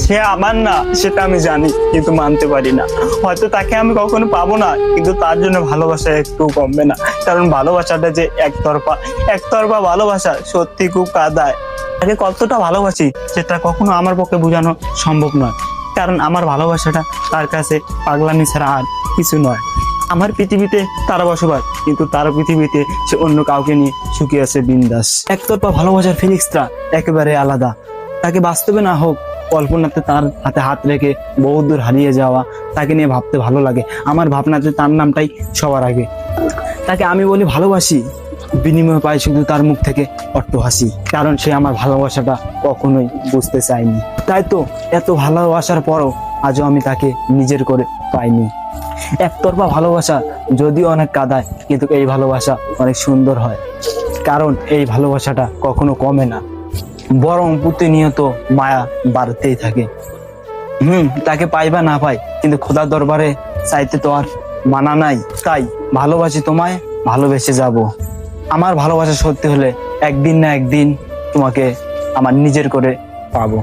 সে আমার না সেটা আমি জানি, কিন্তু মানতে পারি না। হয়তো তাকে আমি কখনো পাবো না, কিন্তু তার জন্য ভালোবাসা একটু কমবে না। কারণ ভালোবাসাটা যে একতরফা, একতরফা ভালোবাসা সত্যি খুব কাঁদায়। তাকে কতটা ভালোবাসি সেটা কখনো আমার পক্ষে বোঝানো সম্ভব নয়। কারণ আমার ভালোবাসাটা তার কাছে পাগলামি ছাড়া আর কিছু নয়। আমার পৃথিবীতে তারা বসবাস, কিন্তু তার পৃথিবীতে সে অন্য কাউকে নিয়ে সুখে আছে বিন্দাস। একতরফা ভালোবাসার ফিলিংসটা একেবারে আলাদা। তাকে বাস্তবে না হোক, কল্পনাতে তার হাতে হাত রেখে বহু দূর হারিয়ে যাওয়া, তাকে নিয়ে ভাবতে ভালো লাগে। আমার ভাবনাতে তার নামটাই সবার আগে। তাকে আমি বলি ভালোবাসি, বিনিময়ে পাই শুধু তার মুখ থেকে অট্ট হাসি। কারণ সে আমার ভালোবাসাটা কখনোই বুঝতে চায়নি। তাই তো এত ভালোবাসার পরও আজও আমি তাকে নিজের করে পাইনি। একতরফা ভালোবাসা যদিও অনেক কাঁদায়, কিন্তু এই ভালোবাসা অনেক সুন্দর হয়। কারণ এই ভালোবাসাটা কখনো কমে না, বরং প্রতিনিয়ত মায়া বাড়তেই থাকে। তাকে পাই বা না পাই, কিন্তু খোদার দরবারে চাইতে তো আর মানা নাই। তাই ভালোবাসি তোমায়, ভালোবেসে যাব। আমার ভালোবাসা সত্যি হলে একদিন না একদিন তোমাকে আমার নিজের করে পাবো।